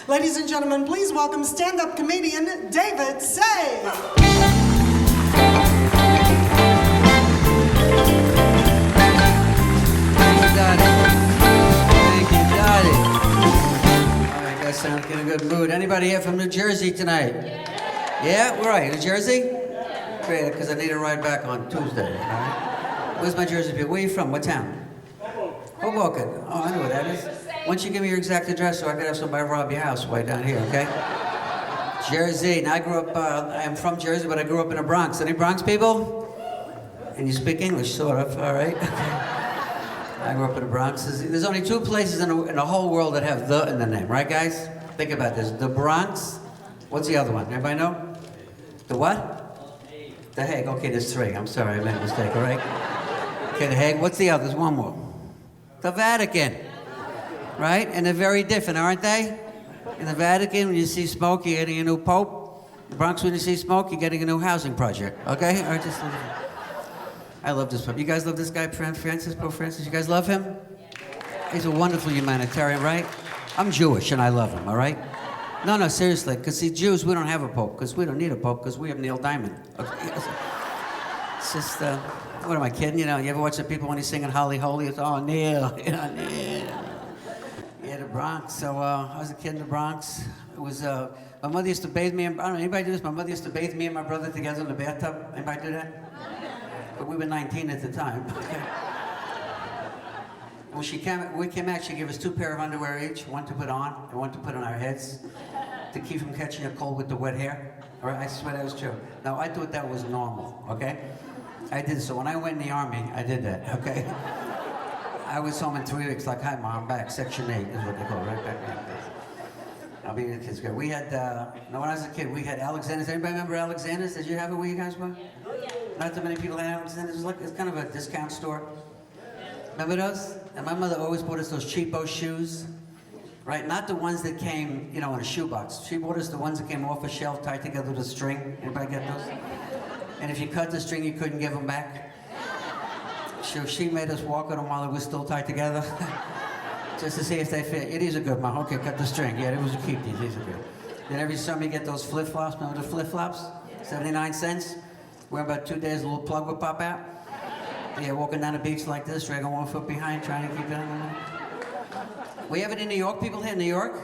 Ladies and gentlemen, please welcome stand-up comedian David Sayh. Thank you, Dottie. All right, guys sound in a good mood. Anybody here from New Jersey tonight? Yeah? Where are you? New Jersey? Yeah. Great, because I need a ride back on Tuesday. All right? Where's my Jersey people? Where are you from? What town? Hoboken. Oh, I know where that is. Why don't you give me your exact address so I could have somebody rob your house way down here, okay? Jersey. Now, I grew up, I am from Jersey, but I grew up in the Bronx. Any Bronx people? And you speak English, sort of, all right? I grew up in the Bronx. There's only two places in the whole world that have "the" in the name, right, guys? Think about this. The Bronx. What's the other one? Anybody know? The what? The Hague. Okay, there's three. I'm sorry, I made a mistake, all right? Okay, the Hague. What's the other? There's one more. The Vatican. Right? And they're very different, aren't they? In the Vatican, when you see smoke, you're getting a new pope. The Bronx, when you see smoke, you're getting a new housing project. Okay? I love this pope. You guys love this guy, Francis, Pope Francis? You guys love him? He's a wonderful humanitarian, right? I'm Jewish, and I love him, all right? No, seriously, because see, Jews, we don't have a pope, because we don't need a pope, because we have Neil Diamond. Okay? It's just, what am I kidding? You know, you ever watch the people when he's singing Holly Holy? It's, oh, Neil, Neil. Yeah, the Bronx. So I was a kid in the Bronx. It was my mother used to bathe me. I don't know anybody do this. My mother used to bathe me and my brother together in the bathtub. Anybody do that? But we were 19 at the time. When we came out, she gave us 2 pairs of underwear each, one to put on and one to put on our heads, to keep from catching a cold with the wet hair. All right, I swear that was true. Now I thought that was normal. Okay, I did. So when I went in the army, I did that. Okay. I was home in 3 weeks, like, hi, Mom, I'm back. Section 8 is what they call it, right back. I'll be in the kids' grade. We had, when I was a kid, we had Alexander's. Anybody remember Alexander's? Did you have it where you guys were? Oh, yeah. Not that many people had Alexander's. It's kind of a discount store. Remember those? And my mother always bought us those cheapo shoes, right? Not the ones that came, you know, in a shoebox. She bought us the ones that came off a shelf, tied together with a string. Anybody get those? And if you cut the string, you couldn't give them back. So she made us walk on them while it was still tied together, just to see if they fit. Yeah, these are good, Mom. Okay, cut the string. Yeah, it was a keep these. These are good. Then every summer you get those flip-flops. Remember the flip-flops? 79 cents. Wear about 2 days, a little plug would pop out. Yeah, walking down the beach like this, dragging 1 foot behind, trying to keep it on. We have it in New York. People here in New York?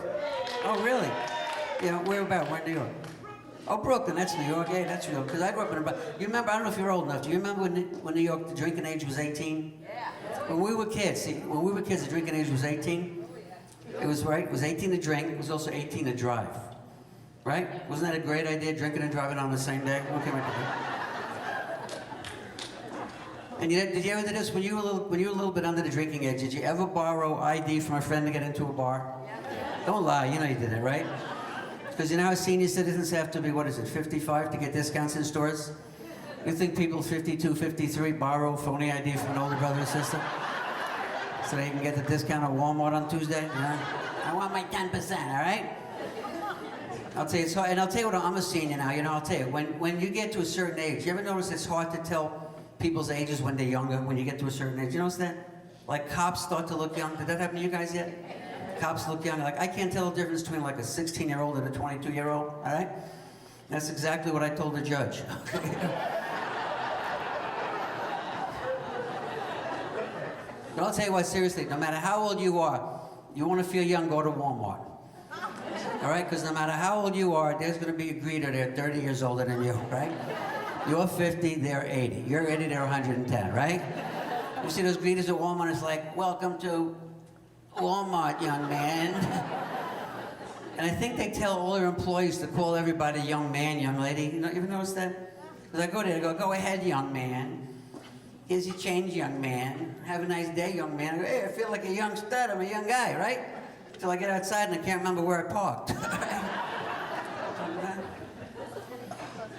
Oh, really? Yeah, where about? We're in New York. Oh, Brooklyn, that's New York. Yeah, that's real. Because I grew up in a... You remember, I don't know if you're old enough. Do you remember when New York, the drinking age was 18? Yeah. When we were kids, the drinking age was 18. It was right. It was 18 to drink. It was also 18 to drive. Right? Wasn't that a great idea, drinking and driving on the same day? Okay, and did you ever do this? When you were a little bit under the drinking age, did you ever borrow ID from a friend to get into a bar? Yeah. Don't lie. You know you did it, right? Because you know how senior citizens have to be, 55 to get discounts in stores? You think people 52, 53 borrow phony ID from an older brother or sister? So they can get the discount at Walmart on Tuesday? You know? I want my 10%, all right? I'll tell you, it's hard, and I'll tell you what, I'm a senior now, you know, I'll tell you, when you get to a certain age, you ever notice it's hard to tell people's ages when they're younger, when you get to a certain age? You notice that? Like cops start to look young. Did that happen to you guys yet? Cops look young. Like, I can't tell the difference between like a 16-year-old and a 22-year-old, all right? That's exactly what I told the judge. But I'll tell you what, seriously, no matter how old you are, you want to feel young, go to Walmart. All right? Because no matter how old you are, there's going to be a greeter there 30 years older than you, right? You're 50, they're 80. You're 80, they're 110, right? You see those greeters at Walmart, it's like, welcome to Walmart, young man. And I think they tell all their employees to call everybody young man, young lady. You ever notice that? Because I go there, I go ahead, young man. Here's your change, young man. Have a nice day, young man. I go, hey, I feel like a young stud. I'm a young guy, right? Till I get outside and I can't remember where I parked.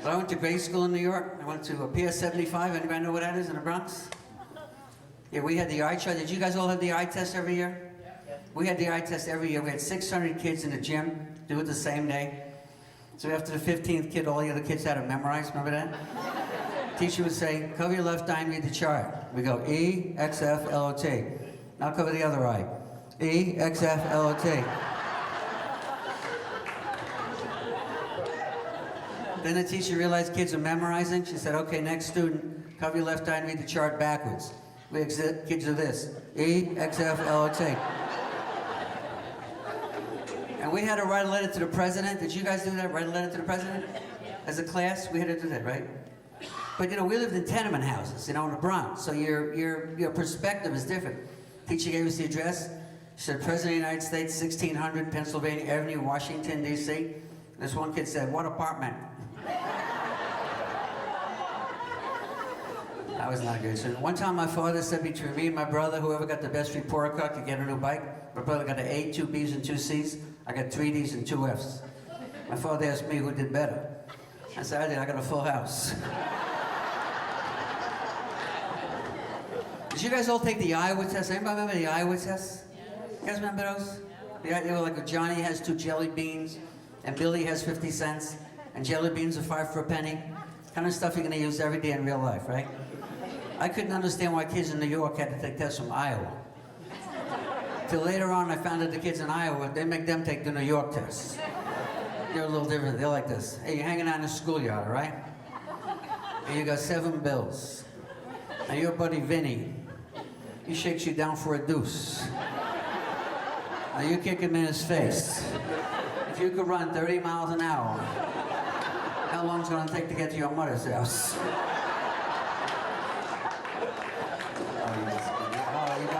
But I went to grade school in New York. I went to Pier 75. Anybody know what that is in the Bronx? Yeah, we had the eye chart. Did you guys all have the eye test every year? We had the eye test every year. We had 600 kids in the gym do it the same day. So after the 15th kid, all the other kids had to memorize. Remember that? Teacher would say, cover your left eye and read the chart. We go E, X, F, L, O, T. Now cover the other eye. E, X, F, L, O, T. Then the teacher realized kids are memorizing. She said, okay, next student, cover your left eye and read the chart backwards. Kids do this. E, X, F, L, X, A. And we had to write a letter to the president. Did you guys do that? Write a letter to the president? As a class, we had to do that, right? But you know, we lived in tenement houses, you know, in the Bronx. So your perspective is different. Teacher gave us the address. She said, President of the United States, 1600 Pennsylvania Avenue, Washington, D.C. This one kid said, what apartment? That was not good. So one time my father said between me and my brother, whoever got the best report card could get a new bike. My brother got an A, 2 B's, and 2 C's. I got 3 D's and 2 F's. My father asked me who did better. I said, I did. I got a full house. Did you guys all take the Iowa test? Anybody remember the Iowa test? You guys remember those? They were like, Johnny has 2 jelly beans, and Billy has 50 cents, and jelly beans are 5 for a penny. Kind of stuff you're going to use every day in real life, right? I couldn't understand why kids in New York had to take tests from Iowa. Till later on, I found out the kids in Iowa, they make them take the New York tests. They're a little different. They're like this. Hey, you're hanging out in the schoolyard, all right? And you got 7 bills. And your buddy Vinny, he shakes you down for a deuce. Now you kick him in his face. If you could run 30 miles an hour, how long is it going to take to get to your mother's house?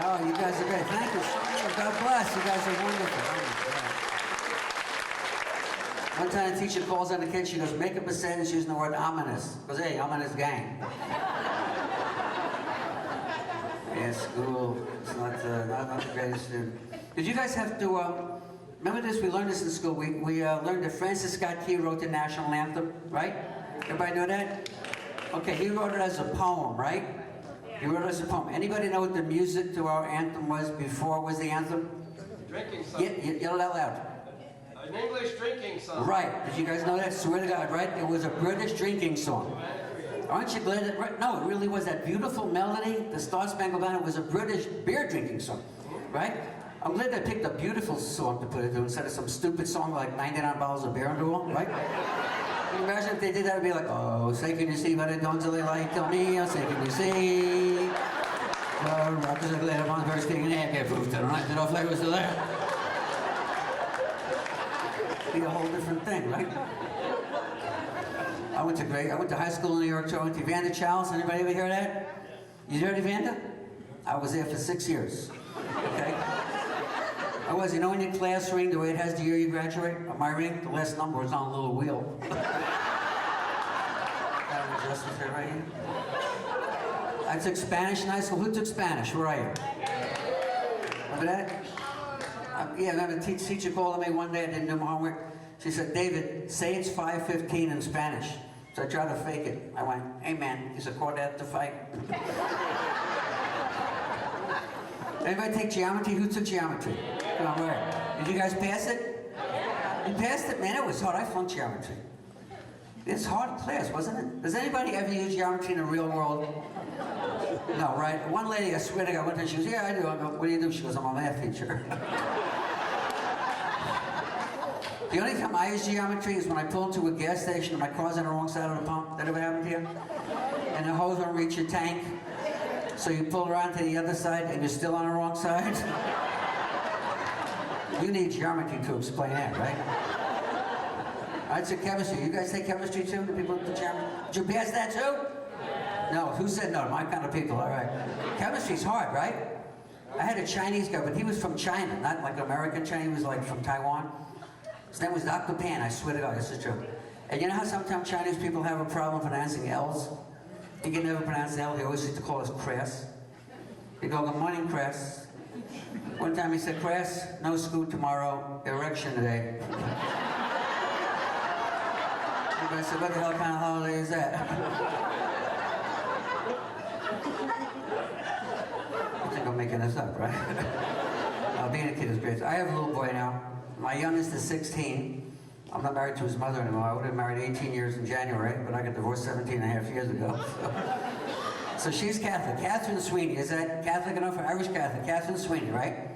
Oh, you guys are great. Thank you so much. God bless. You guys are wonderful. One time a teacher calls on the kid, she goes, make up a sentence using the word ominous. Goes, hey, I'm in his gang. Yeah, school, it's not the greatest student. Did you guys have to, remember this, we learned this in school. We learned that Francis Scott Key wrote the national anthem, right? Everybody know that? Okay, he wrote it as a poem, right? He wrote it as a poem. Anybody know what the music to our anthem was before it was the anthem? Drinking song. Yell it out loud. An English drinking song. Right. Did you guys know that? Swear to God, right? It was a British drinking song. Aren't you glad that, right? No, it really was that beautiful melody. The Star Spangled Banner was a British beer drinking song, right? I'm glad they picked a beautiful song to put it to instead of some stupid song like 99 bottles of beer on the wall, right? Can you imagine if they did that? It'd be like, oh, say can you see by the dawn's early light, tell me, oh, say can you see? Rockers are glad upon the first king and air, get proof to the right, that our flag was still there. Be a whole different thing, right? I went to high school in New York, so I went to Evander Charles. Anybody ever hear that? You heard Evander? I was there for 6 years, okay? I was, you know, in your class ring, the way it has the year you graduate? On my ring, the last number was on a little wheel. That adjustment there right here. I took Spanish in high school. Who took Spanish? Where are you? Remember that? Yeah, I remember the teacher called me one day, I didn't do my homework. She said, David, say it's 5:15 in Spanish. So I tried to fake it. I went, amen. He's a quartet to fight. Anybody take geometry? Who took geometry? Come on, where? Did you guys pass it? You passed it? Man, it was hard. I flunked geometry. It's hard class, wasn't it? Does anybody ever use geometry in the real world? No, right? One lady, I swear to God, one time she goes, yeah, I do. I go, what do you do? She goes, I'm a math teacher. The only time I use geometry is when I pull into a gas station and my car's on the wrong side of the pump. That ever happened to you? And the hose won't reach your tank. So you pull around to the other side and you're still on the wrong side? You need geometry to explain that, right? I took chemistry. You guys take chemistry too? The people do geometry? Did you pass that too? No. Who said no? My kind of people, all right. Chemistry's hard, right? I had a Chinese guy, but he was from China, not like American China. He was like from Taiwan. His name was Dr. Pan, I swear to God, this is true. And you know how sometimes Chinese people have a problem pronouncing L's? He can never pronounce L, he always used to call us crass. He'd go, good morning, crass. One time he said, crass, no school tomorrow, erection today. Everybody said, what the hell kind of holiday is that? I think I'm making this up, right? Being a kid is great. I have a little boy now. My youngest is 16. I'm not married to his mother anymore. I would have married 18 years in January, but I got divorced 17 and a half years ago. So she's Catholic. Catherine Sweeney. Is that Catholic enough for Irish Catholic? Catherine Sweeney, right?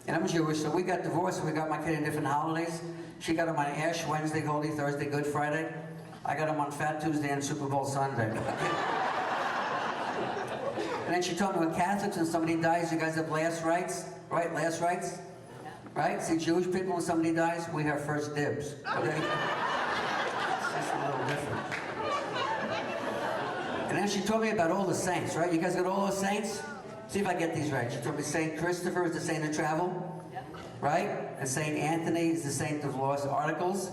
And I'm Jewish, so we got divorced and we got my kid in different holidays. She got him on Ash Wednesday, Holy Thursday, Good Friday. I got them on Fat Tuesday and Super Bowl Sunday. And then she told me, when Catholics and somebody dies, you guys have last rites, right? Last rites, right? See, Jewish people, when somebody dies, we have first dibs. Okay? It's just a little different. And then she told me about all the saints, right? You guys got all those saints? See if I get these right. She told me Saint Christopher is the saint of travel, right? And Saint Anthony is the saint of lost articles.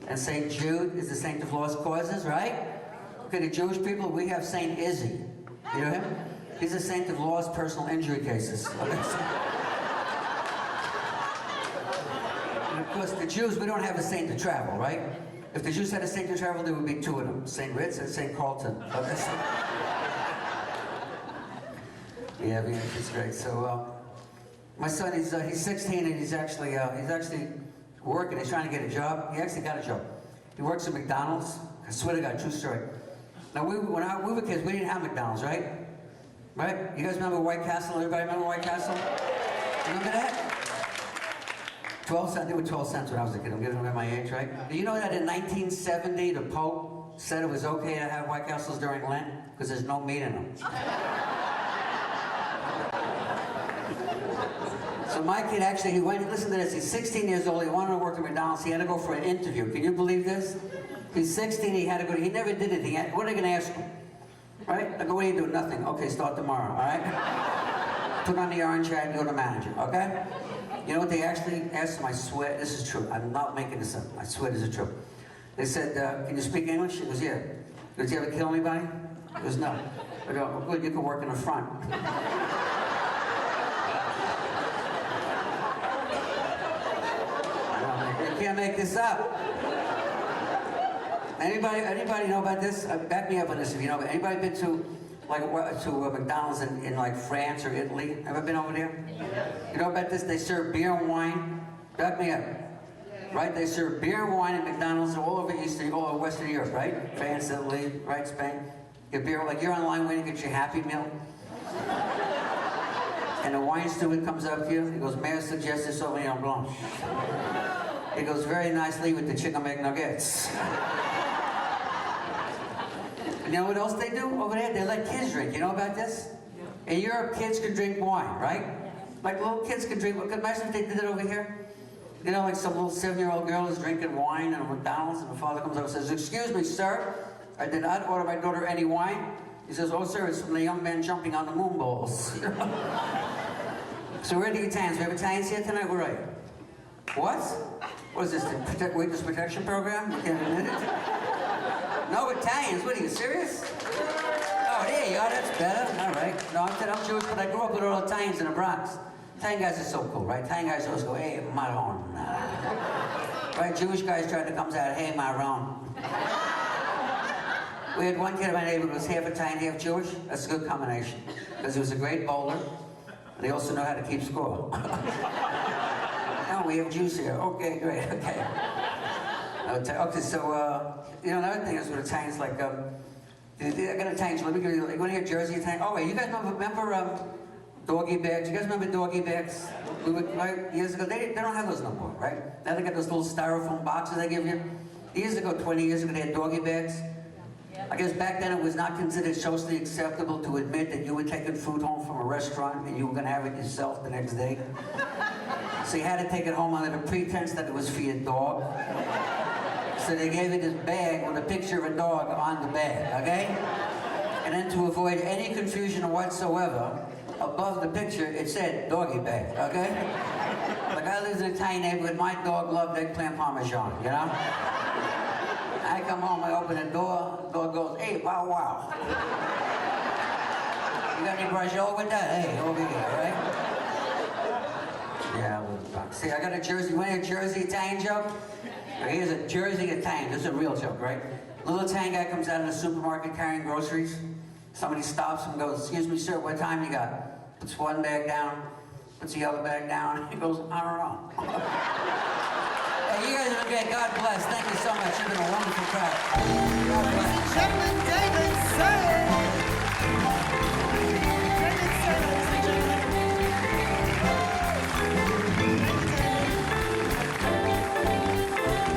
And Saint Jude is the saint of lost causes, right? Okay, the Jewish people, we have Saint Izzy. You know him? He's a saint of lost personal injury cases. Okay, so. And of course, the Jews, we don't have a saint to travel, right? If the Jews had a saint to travel, there would be two of them, Saint Ritz and Saint Carlton. Okay, so. Yeah, it's great. So, my son, he's 16 and he's actually working. He's trying to get a job. He actually got a job. He works at McDonald's. I swear to God, true story. Now, when we were kids, we didn't have McDonald's, right? Right? You guys remember White Castle? Everybody remember White Castle? Remember that? 12 cents. They were 12 cents when I was a kid. I'm getting away my age, right? Do you know that in 1970, the Pope said it was okay to have White Castles during Lent? Because there's no meat in them. So my kid actually, he went, listen to this, he's 16 years old, he wanted to work at McDonald's, he had to go for an interview. Can you believe this? He's 16, he had to go, he never did it. What are they going to ask him? Right? I go, what do you do? Nothing. Okay, start tomorrow, all right? Put on the orange hat and go to manager, okay? You know what they actually asked him? I swear, this is true. I'm not making this up. I swear this is true. They said, can you speak English? He goes, yeah. He goes, you ever kill anybody? He goes, no. I go, well, good, you can work in the front. You can't make this up. Anybody know about this? Back me up on this if you know. Anybody been to McDonald's in like France or Italy? Ever been over there? You know about this? They serve beer and wine. Back me up. Right? They serve beer and wine at McDonald's all over all over Western Europe, right? France, Italy, right? Spain. Get beer, like you're online waiting to get your Happy Meal. And the wine steward comes up to you. He goes, may I suggest this Sauvignon Blanc? It goes very nicely with the chicken McNuggets. You know what else they do over there? They let kids drink. You know about this? In Europe, kids can drink wine, right? Like little kids can drink. Imagine if they did it over here. You know, like some little 7-year-old girl is drinking wine at a McDonald's, and the father comes up and says, excuse me, sir, I did not order my daughter any wine. He says, oh, sir, it's from the young man jumping on the moon balls. So we're the Italians. We have Italians here tonight? Where are you? What? What is this, the witness protection program? You can't admit it? No Italians? What are you, serious? Oh, there you are, that's better. All right. No, I'm Jewish, but I grew up with all Italians in the Bronx. Italian guys are so cool, right? Italian guys always go, hey, marron. Right? Jewish guys try to come out, hey, marron. We had one kid in my neighborhood who was half Italian, half Jewish. That's a good combination. Because he was a great bowler, and he also knew how to keep score. No, we have Jews here. Okay, great, okay. Okay, so, you know, another thing is with Italians, like, I got Italians, let me give you, you want to hear Jersey Italian? Oh, wait, you guys remember doggy bags? You guys remember doggy bags? We would, right, years ago, they don't have those no more, right? Now they got those little styrofoam boxes they give you. Years ago, 20 years ago, they had doggy bags. I guess back then it was not considered socially acceptable to admit that you were taking food home from a restaurant and you were going to have it yourself the next day. So you had to take it home under the pretense that it was for your dog. So they gave you this bag with a picture of a dog on the bag, okay? And then to avoid any confusion whatsoever, above the picture it said doggy bag, okay? Like I lived in an Italian neighborhood, my dog loved eggplant parmesan, you know? I come home, I open the door goes, hey, wow, wow. You got any brajol with that? Hey, over here, right? Yeah, see, I got a Jersey, you want to hear a Jersey Italian joke? Here's a Jersey Italian, this is a real joke, right? Little Italian guy comes out of the supermarket carrying groceries. Somebody stops him and goes, excuse me, sir, what time you got? Puts one bag down, puts the other bag down. He goes, I don't know. Hey, you guys are okay. God bless. Thank you so much. You've been a wonderful crowd. God bless. Ladies and gentlemen, David Sayh.